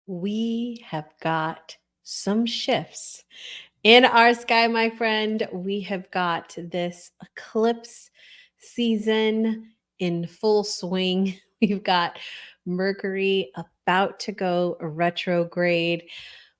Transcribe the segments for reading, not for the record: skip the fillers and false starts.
We have got some shifts in our sky, my friend. We have got this eclipse season in full swing. We've got Mercury about to go retrograde.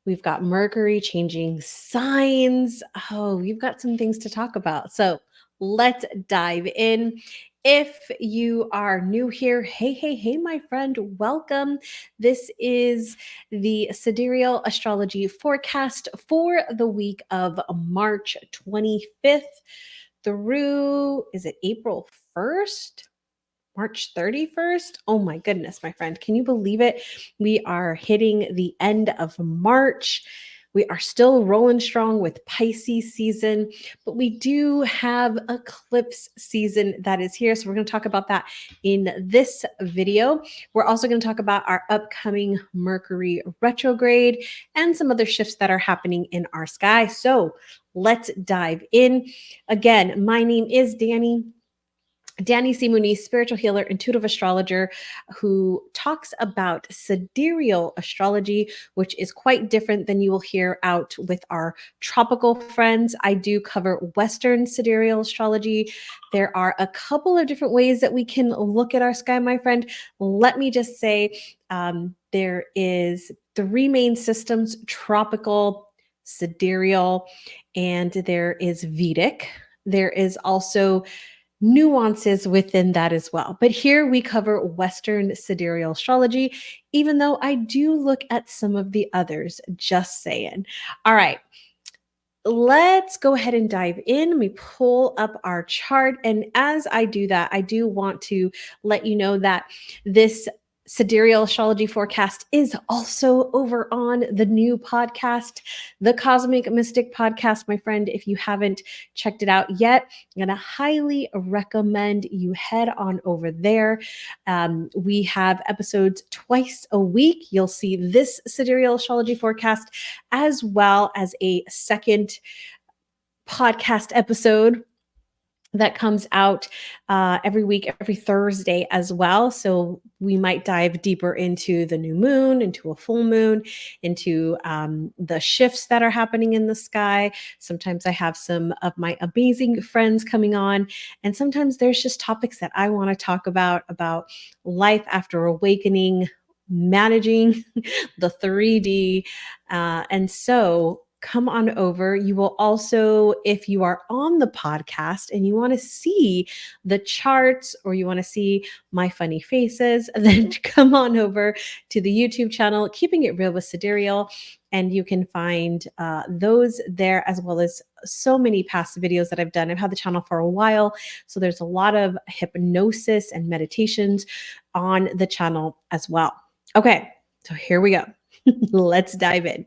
We've got Mercury changing signs. Oh, we've got some things to talk about. So let's dive in. If you are new here, hey, my friend, welcome. This is the Sidereal Astrology Forecast for the week of March 25th through, is it April 1st? March 31st? Oh my goodness, my friend. Can you believe it? We are hitting the end of March. We are still rolling strong with Pisces season, but we do have eclipse season that is here. So we're going to talk about that in this video. We're also going to talk about our upcoming Mercury retrograde and some other shifts that are happening in our sky. So let's dive in. Again, my name is Danny C. Mooney, spiritual healer, intuitive astrologer, who talks about sidereal astrology, which is quite different than you will hear out with our tropical friends. I do cover Western sidereal astrology. There are a couple of different ways that we can look at our sky, my friend. Let me just say there is three main systems: tropical, sidereal, and there is Vedic. There is also nuances within that as well. But here we cover Western sidereal astrology, even though I do look at some of the others, just saying. All right. Let's go ahead and dive in. Let me pull up our chart. And as I do that, I do want to let you know that this Sidereal Astrology Forecast is also over on the new podcast, the Cosmic Mystic Podcast, my friend. If you haven't checked it out yet, I'm going to highly recommend you head on over there. We have episodes twice a week. You'll see this Sidereal Astrology Forecast as well as a second podcast episode that comes out every week, every Thursday as well. So we might dive deeper into the new moon, into a full moon, into the shifts that are happening in the sky. Sometimes I have some of my amazing friends coming on, and sometimes there's just topics that I want to talk about life after awakening, managing the 3D. And so come on over. You will also, if you are on the podcast and you want to see the charts or you want to see my funny faces, then come on over to the YouTube channel, Keeping It Real with Sidereal. And you can find those there, as well as so many past videos that I've done. I've had the channel for a while, so there's a lot of hypnosis and meditations on the channel as well. Okay, so here we go. Let's dive in.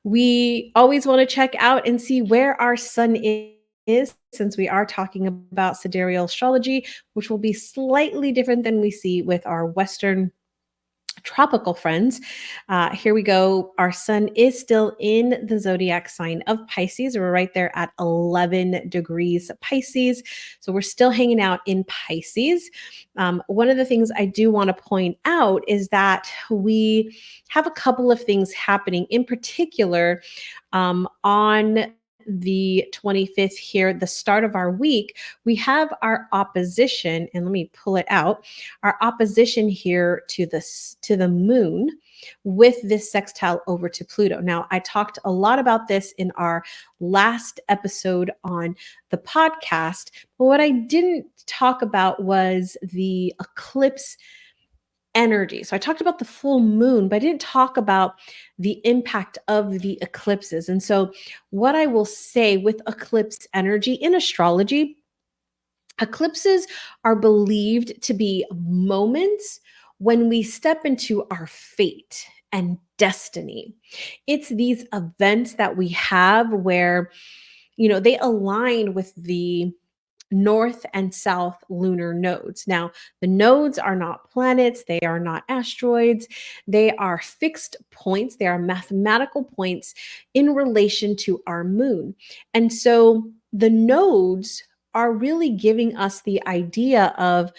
We always want to check out and see where our sun is, since we are talking about sidereal astrology, which will be slightly different than we see with our Western tropical friends. Here we go. Our sun is still in the zodiac sign of Pisces. We're right there at 11 degrees Pisces. So we're still hanging out in Pisces. One of the things I do want to point out is that we have a couple of things happening, in particular on the 25th here, the start of our week. We have our opposition, and let me pull it out, our opposition here to the moon with this sextile over to Pluto. Now, I talked a lot about this in our last episode on the podcast, but what I didn't talk about was the eclipse energy. So I talked about the full moon, but I didn't talk about the impact of the eclipses. And so what I will say with eclipse energy in astrology, eclipses are believed to be moments when we step into our fate and destiny. It's these events that we have where, they align with the north and south lunar nodes. Now, the nodes are not planets, they are not asteroids, they are fixed points, they are mathematical points in relation to our moon. And so the nodes are really giving us the idea of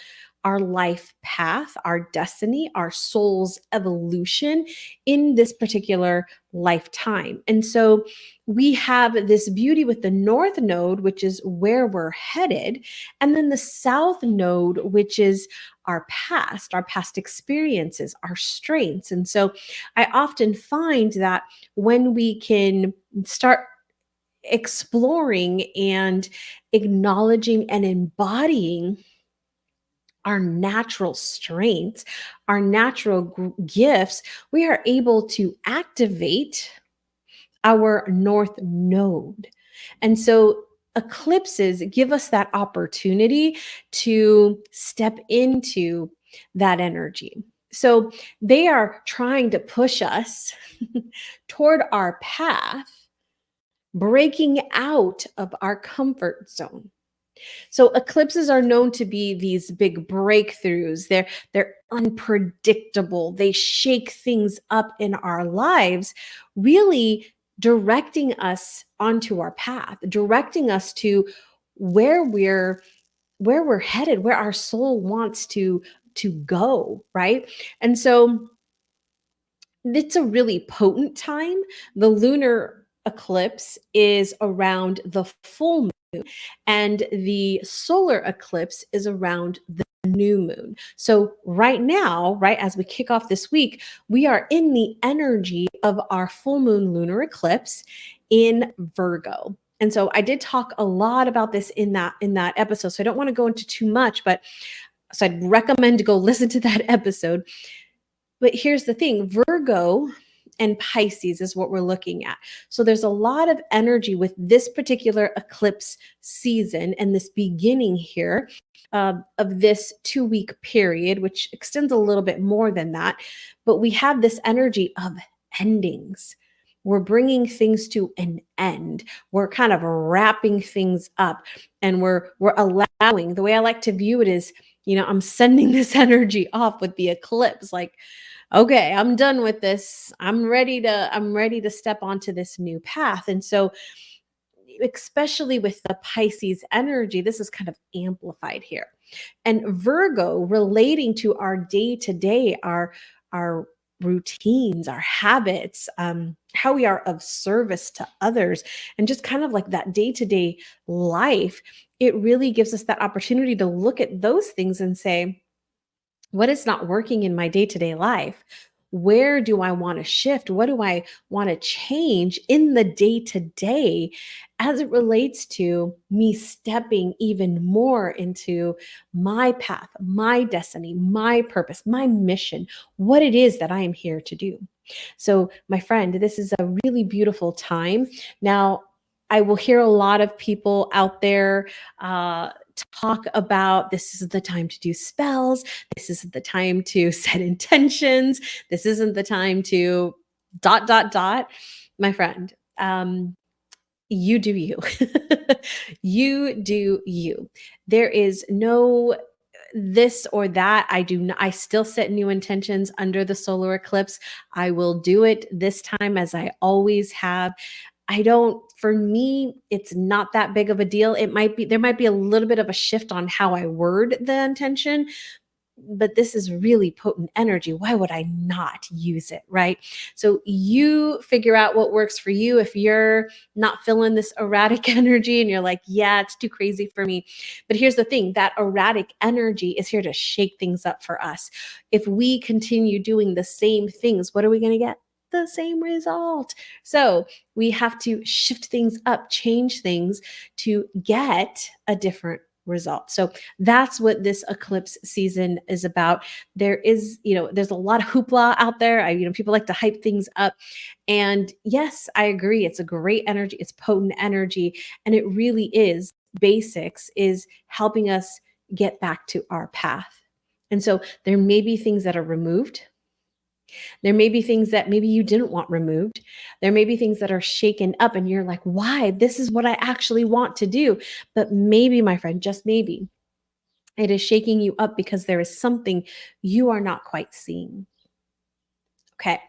our life path, our destiny, our soul's evolution in this particular lifetime. And so we have this beauty with the north node, which is where we're headed, and then the south node, which is our past experiences, our strengths. And so I often find that when we can start exploring and acknowledging and embodying our natural strengths, our natural gifts, we are able to activate our north node. And so eclipses give us that opportunity to step into that energy. So they are trying to push us toward our path, breaking out of our comfort zone. So eclipses are known to be these big breakthroughs. They're unpredictable. They shake things up in our lives, really directing us onto our path, directing us to where we're headed, where our soul wants to go, right? And so it's a really potent time. The lunar eclipse is around the full moon, and the solar eclipse is around the new moon. So, right now, right as we kick off this week, we are in the energy of our full moon lunar eclipse in Virgo. And so I did talk a lot about this in that episode. So I don't want to go into too much, but so I'd recommend to go listen to that episode. But here's the thing, Virgo and Pisces is what we're looking at. So there's a lot of energy with this particular eclipse season and this beginning here of this 2-week period, which extends a little bit more than that. But we have this energy of endings. We're bringing things to an end. We're kind of wrapping things up, and we're allowing. The way I like to view it is, I'm sending this energy off with the eclipse, like, okay, I'm done with this. I'm ready to step onto this new path. And so, especially with the Pisces energy, this is kind of amplified here. And Virgo relating to our day to day, our routines, our habits, how we are of service to others, and just kind of like that day to day life. It really gives us that opportunity to look at those things and say, what is not working in my day to day life? Where do I want to shift? What do I want to change in the day to day as it relates to me stepping even more into my path, my destiny, my purpose, my mission, what it is that I am here to do? So, my friend, this is a really beautiful time. Now, I will hear a lot of people out there talk about this is the time to do spells. This isn't the time to set intentions. This isn't the time to dot, dot, dot. My friend, you do you. You do you. There is no this or that. I still set new intentions under the solar eclipse. I will do it this time as I always have. For me, it's not that big of a deal. There might be a little bit of a shift on how I word the intention, but this is really potent energy. Why would I not use it? Right. So you figure out what works for you. If you're not feeling this erratic energy and you're like, yeah, it's too crazy for me. But here's the thing, that erratic energy is here to shake things up for us. If we continue doing the same things, what are we going to get? The same result. So we have to shift things up, change things to get a different result. So that's what this eclipse season is about. There's a lot of hoopla out there. People like to hype things up. And yes, I agree. It's a great energy. It's potent energy. And it really is is helping us get back to our path. And so there may be things that are removed. There may be things that maybe you didn't want removed. There may be things that are shaken up and you're like, why? This is what I actually want to do. But maybe, my friend, just maybe, it is shaking you up because there is something you are not quite seeing. Okay,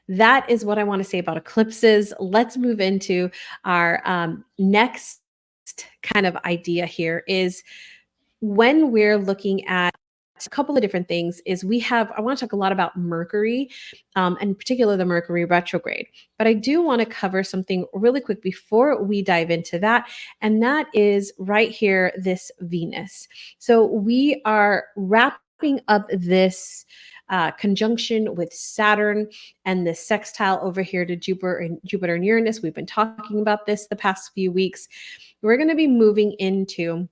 that is what I want to say about eclipses. Let's move into our next kind of idea here is when we're looking at a couple of different things is I want to talk a lot about Mercury, and in particular the Mercury retrograde. But I do want to cover something really quick before we dive into that. And that is right here, this Venus. So we are wrapping up this conjunction with Saturn and the sextile over here to Jupiter and Uranus. We've been talking about this the past few weeks. We're going to be moving into,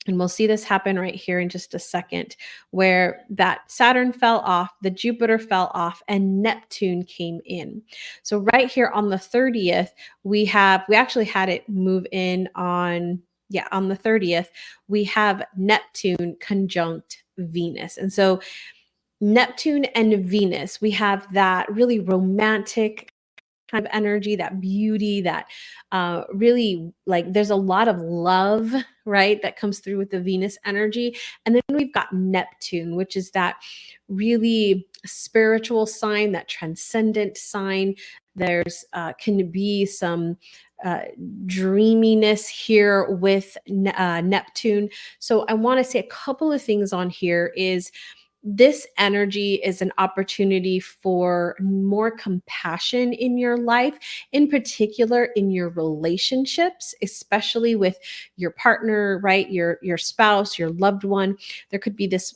and we'll see this happen right here in just a second, where that Saturn fell off, the Jupiter fell off, and Neptune came in. So right here on the 30th, we actually had it move in on, yeah, on the 30th, we have Neptune conjunct Venus. And so Neptune and Venus, we have that really romantic kind of energy, that beauty, that really, like, there's a lot of love, right, that comes through with the Venus energy. And then we've got Neptune, which is that really spiritual sign, that transcendent sign. There's can be some uh, dreaminess here with Neptune. So I want to say a couple of things on here is this energy is an opportunity for more compassion in your life, in particular in your relationships, especially with your partner, right? Your spouse, your loved one. There could be this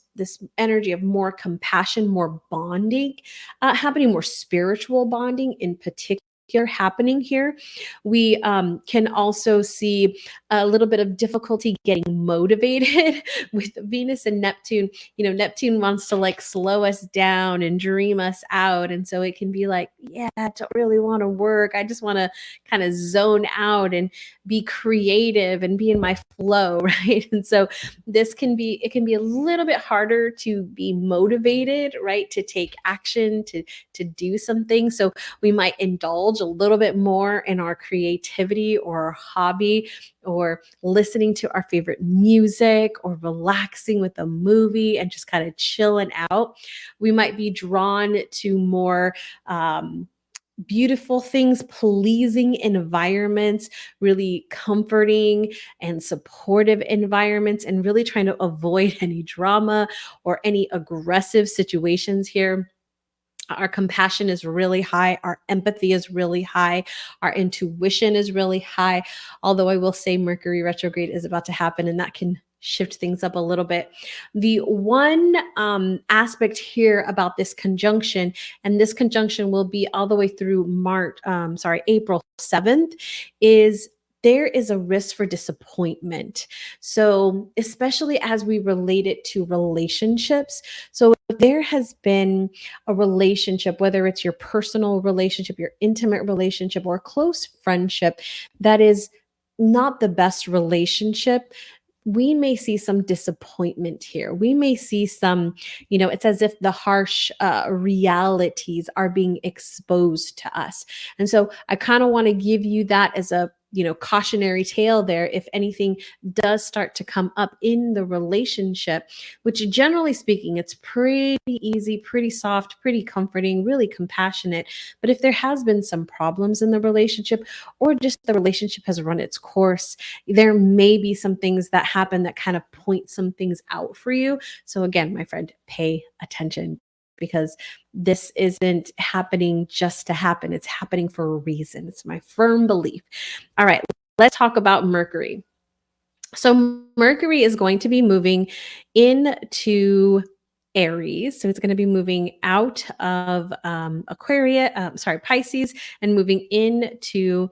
energy of more compassion, more bonding happening, more spiritual bonding in particular happening here. We can also see a little bit of difficulty getting motivated with Venus and Neptune. You know, Neptune wants to like slow us down and dream us out. And so it can be like, yeah, I don't really want to work. I just want to kind of zone out and be creative and be in my flow, right? And so it can be a little bit harder to be motivated, right? To take action, to do something. So we might indulge a little bit more in our creativity or our hobby, or listening to our favorite music, or relaxing with a movie and just kind of chilling out. We might be drawn to more beautiful things, pleasing environments, really comforting and supportive environments, and really trying to avoid any drama or any aggressive situations here. Our compassion is really high. Our empathy is really high. Our intuition is really high. Although I will say Mercury retrograde is about to happen, and that can shift things up a little bit. The one aspect here about this conjunction, and this conjunction will be all the way through April 7th, is there is a risk for disappointment. So, especially as we relate it to relationships. So, if there has been a relationship, whether it's your personal relationship, your intimate relationship, or a close friendship that is not the best relationship, we may see some disappointment here. We may see some, it's as if the harsh realities are being exposed to us. And so I kind of want to give you that as a cautionary tale there. If anything does start to come up in the relationship, which generally speaking, it's pretty easy, pretty soft, pretty comforting, really compassionate. But if there has been some problems in the relationship, or just the relationship has run its course, there may be some things that happen that kind of point some things out for you. So again, my friend, pay attention, because this isn't happening just to happen. It's happening for a reason. It's my firm belief. All right, let's talk about Mercury. So Mercury is going to be moving into Aries. So it's going to be moving out of Pisces, and moving into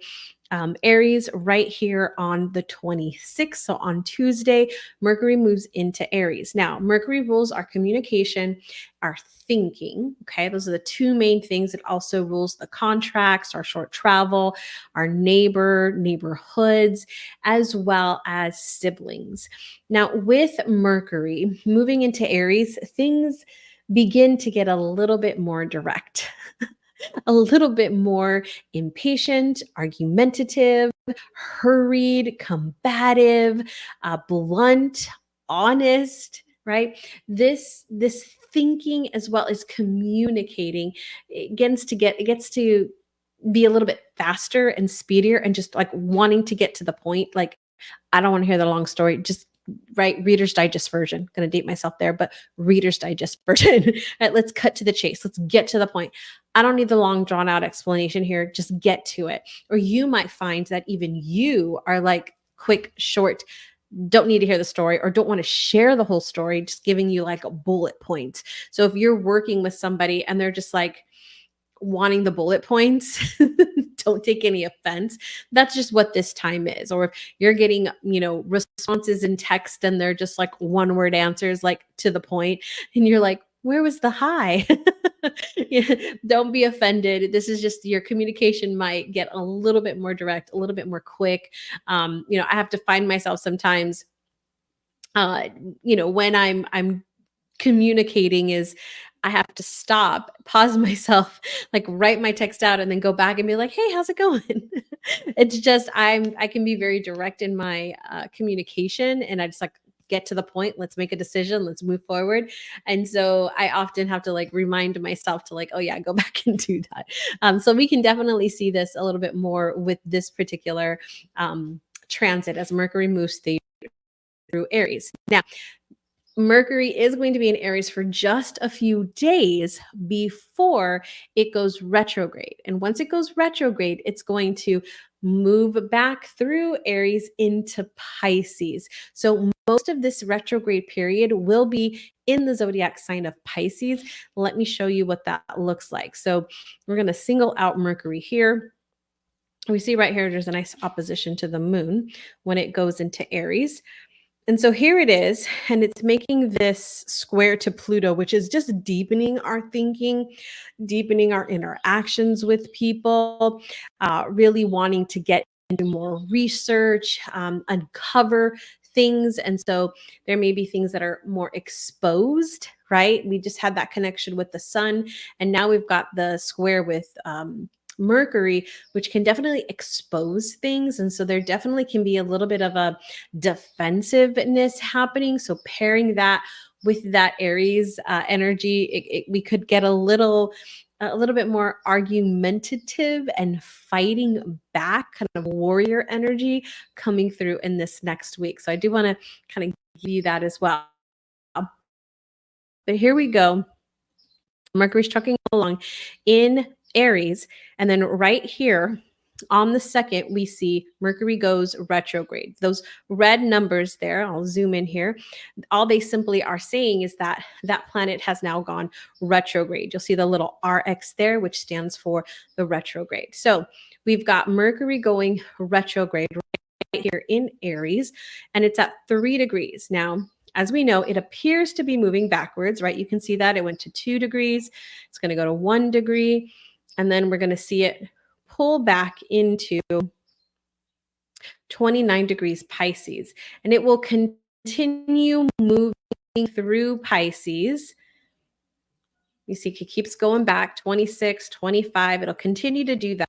Aries right here on the 26th. So on Tuesday, Mercury moves into Aries. Now, Mercury rules our communication, our thinking. Okay, those are the two main things. It also rules the contracts, our short travel, our neighborhoods, as well as siblings. Now, with Mercury moving into Aries, things begin to get a little bit more direct. A little bit more impatient, argumentative, hurried, combative, blunt, honest, right? This thinking as well as communicating, it gets to be a little bit faster and speedier, and just like wanting to get to the point. Like, I don't want to hear the long story. Just right? Reader's Digest version. Going to date myself there, but Reader's Digest version. All right, let's cut to the chase. Let's get to the point. I don't need the long drawn out explanation here. Just get to it. Or you might find that even you are like quick, short, don't need to hear the story or don't want to share the whole story, just giving you like a bullet points. So if you're working with somebody and they're just like wanting the bullet points, don't take any offense. That's just what this time is. Or if you're getting, responses in text and they're just like one word answers, like to the point, and you're like, where was the hi? Yeah, don't be offended. This is just your communication might get a little bit more direct, a little bit more quick. I have to find myself sometimes, uh, when I'm communicating is I have to stop, pause myself, like write my text out and then go back and be like, "Hey, how's it going?" It's just I can be very direct in my communication and I just like get to the point, let's make a decision, let's move forward. And so I often have to like remind myself to like, oh yeah, go back and do that. So we can definitely see this a little bit more with this particular transit as Mercury moves through Aries. Now, Mercury is going to be in Aries for just a few days before it goes retrograde. And once it goes retrograde, it's going to move back through Aries into Pisces. So most of this retrograde period will be in the zodiac sign of Pisces. Let me show you what that looks like. So we're going to single out Mercury here. We see right here, there's a nice opposition to the moon when it goes into Aries. And so here it is, and it's making this square to Pluto, which is just deepening our thinking, deepening our interactions with people, really wanting to get into more research, uncover things. And so there may be things that are more exposed, right? We just had that connection with the sun, and now we've got the square with Mercury, which can definitely expose things. And so there definitely can be a little bit of a defensiveness happening. So pairing that with that Aries energy, we could get a little bit more argumentative and fighting back, kind of warrior energy coming through in this next week. So I do want to kind of give you that as well. But here we go. Mercury's trucking along in Aries. And then right here on the 2nd, we see Mercury goes retrograde. Those red numbers there, I'll zoom in here. All they simply are saying is that that planet has now gone retrograde. You'll see the little RX there, which stands for the retrograde. So we've got Mercury going retrograde right here in Aries, and it's at 3 degrees. Now, as we know, it appears to be moving backwards, right? You can see that it went to 2 degrees. It's going to go to 1 degree. And then we're going to see it pull back into 29 degrees Pisces. And it will continue moving through Pisces. You see, it keeps going back 26, 25. It'll continue to do that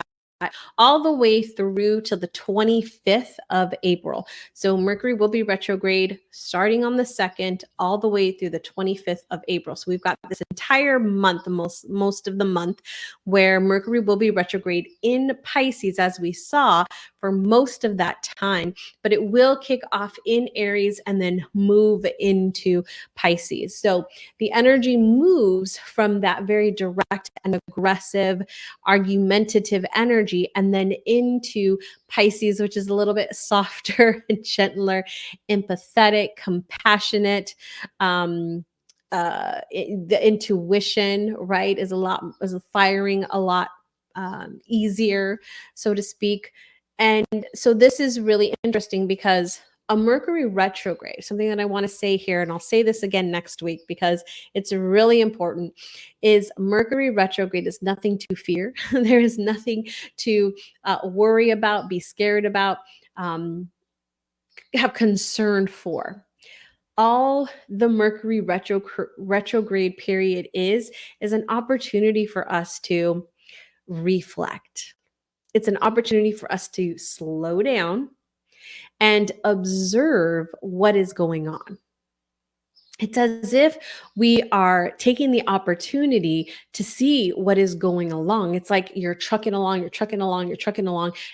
all the way through to the 25th of April. So Mercury will be retrograde starting on the 2nd all the way through the 25th of April. So we've got this entire month, most of the month, where Mercury will be retrograde in Pisces, as we saw for most of that time, but it will kick off in Aries and then move into Pisces. So the energy moves from that very direct and aggressive, argumentative energy and then into Pisces, which is a little bit softer and gentler, empathetic, compassionate. The intuition, right, is firing a lot easier, so to speak. And so this is really interesting because a Mercury retrograde, something that I want to say here, and I'll say this again next week because it's really important, is Mercury retrograde is nothing to fear. There is nothing to worry about, be scared about, have concern for. All the Mercury retrograde period is an opportunity for us to reflect. It's an opportunity for us to slow down and observe what is going on. It's as if we are taking the opportunity to see what is going along. It's like you're trucking along,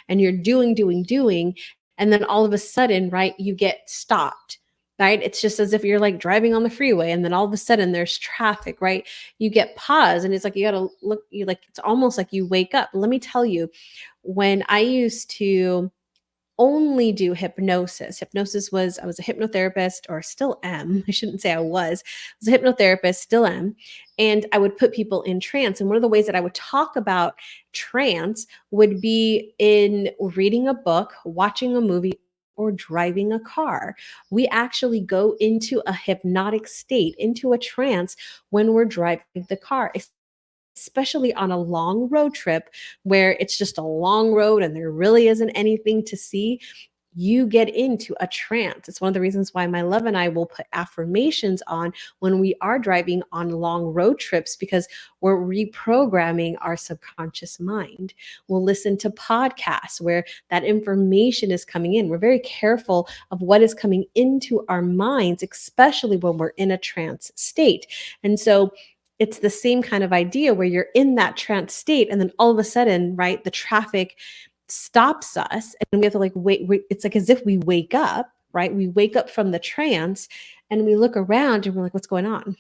and you're doing. And then all of a sudden, right, you get stopped. right? It's just as if you're like driving on the freeway and then all of a sudden there's traffic, right? You get pause and it's like you got to look, you like, it's almost like you wake up. Let me tell you, when I used to only do hypnosis. Hypnosis was, I was a hypnotherapist, or still am. I shouldn't say I was a hypnotherapist, still am. And I would put people in trance. And one of the ways that I would talk about trance would be in reading a book, watching a movie, or driving a car. We actually go into a hypnotic state, into a trance when we're driving the car, especially on a long road trip where it's just a long road and there really isn't anything to see. You get into a trance. It's one of the reasons why my love and I will put affirmations on when we are driving on long road trips, because we're reprogramming our subconscious mind. We'll listen to podcasts where that information is coming in. We're very careful of what is coming into our minds, especially when we're in a trance state. And so it's the same kind of idea where you're in that trance state and then all of a sudden, right, the traffic stops us and we have to like wait, it's like as if we wake up, right? We wake up from the trance and we look around and we're like, what's going on?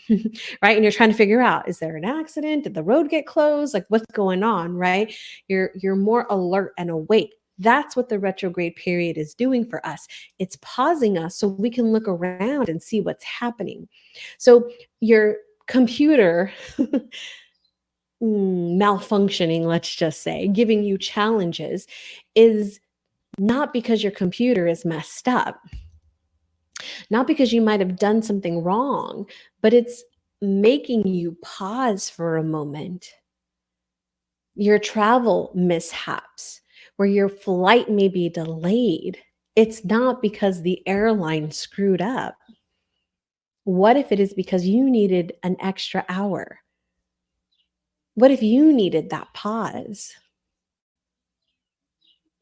Right? And you're trying to figure out, is there an accident? Did the road get closed? Like what's going on, right? You're more alert and awake. That's what the retrograde period is doing for us. It's pausing us so we can look around and see what's happening. So your computer malfunctioning, let's just say, giving you challenges, is not because your computer is messed up, not because you might have done something wrong, but it's making you pause for a moment. Your travel mishaps, where your flight may be delayed, it's not because the airline screwed up. What if it is because you needed an extra hour? What if you needed that pause?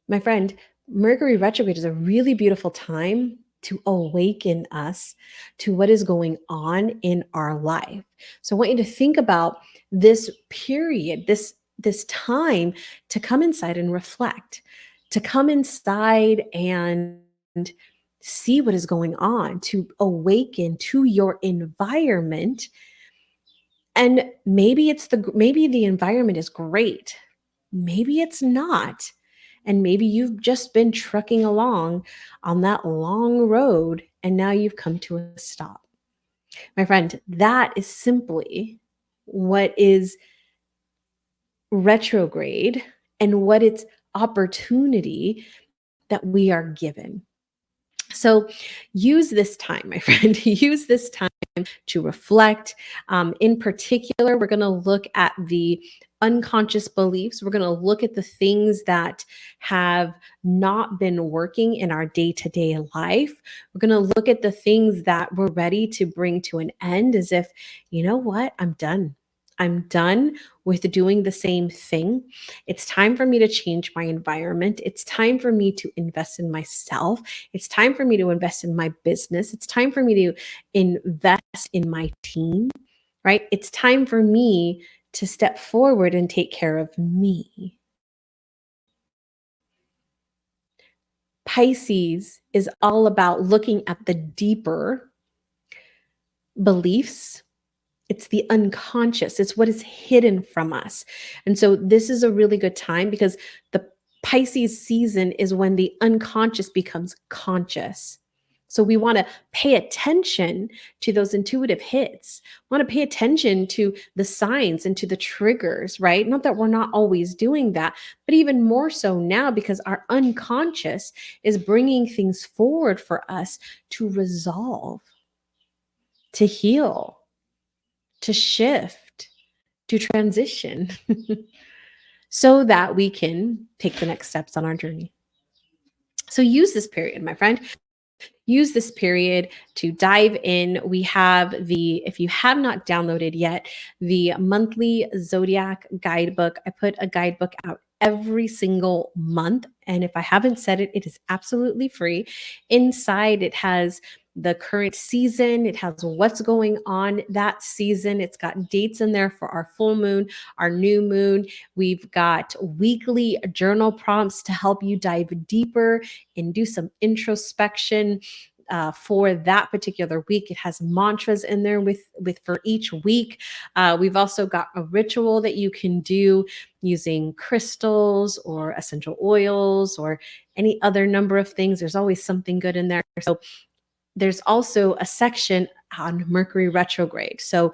My friend, Mercury retrograde is a really beautiful time to awaken us to what is going on in our life. So I want you to think about this period, this time, to come inside and reflect, to come inside and see what is going on, to awaken to your environment. And maybe the environment is great. Maybe it's not. And maybe you've just been trucking along on that long road and now you've come to a stop. My friend, that is simply what is retrograde and what it's opportunity that we are given. So use this time, my friend, use this time to reflect. In particular, we're going to look at the unconscious beliefs. We're going to look at the things that have not been working in our day to day life. We're going to look at the things that we're ready to bring to an end, as if, you know what, I'm done. I'm done with doing the same thing. It's time for me to change my environment. It's time for me to invest in myself. It's time for me to invest in my business. It's time for me to invest in my team, right? It's time for me to step forward and take care of me. Pisces is all about looking at the deeper beliefs. It's the unconscious. It's what is hidden from us. And so this is a really good time because the Pisces season is when the unconscious becomes conscious. So we want to pay attention to those intuitive hits. We want to pay attention to the signs and to the triggers, right? Not that we're not always doing that, but even more so now because our unconscious is bringing things forward for us to resolve, to heal, to shift, to transition, so that we can take the next steps on our journey. So use this period, my friend. Use this period to dive in. We have if you have not downloaded yet, the monthly zodiac guidebook. I put a guidebook out every single month. And if I haven't said it, it is absolutely free. Inside, it has the current season, it has what's going on that season. It's got dates in there for our full moon, our new moon. We've got weekly journal prompts to help you dive deeper and do some introspection. for that particular week. It has mantras in there with for each week. We've also got a ritual that you can do using crystals or essential oils or any other number of things. There's always something good in there. So there's also a section on Mercury retrograde. So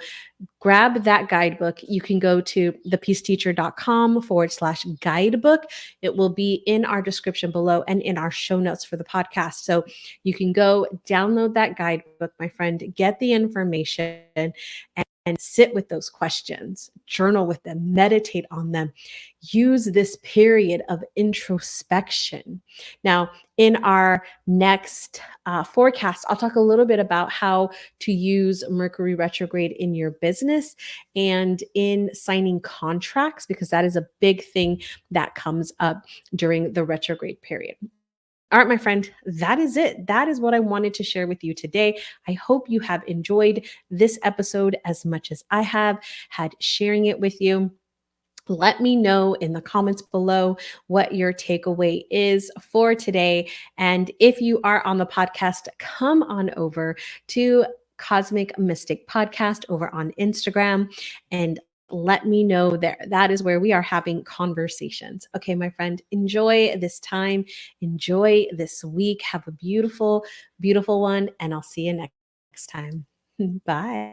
grab that guidebook. You can go to thepeaceteacher.com/guidebook. It will be in our description below and in our show notes for the podcast. So you can go download that guidebook, my friend, get the information and sit with those questions, journal with them, meditate on them. Use this period of introspection. Now, in our next forecast, I'll talk a little bit about how to use Mercury retrograde in your business and in signing contracts, because that is a big thing that comes up during the retrograde period. All right, my friend, that is it. That is what I wanted to share with you today. I hope you have enjoyed this episode as much as I have had sharing it with you. Let me know in the comments below what your takeaway is for today. And if you are on the podcast, come on over to Cosmic Mystic Podcast over on Instagram and let me know there. That is where we are having conversations. Okay, my friend, enjoy this time. Enjoy this week. Have a beautiful, beautiful one. And I'll see you next time. Bye.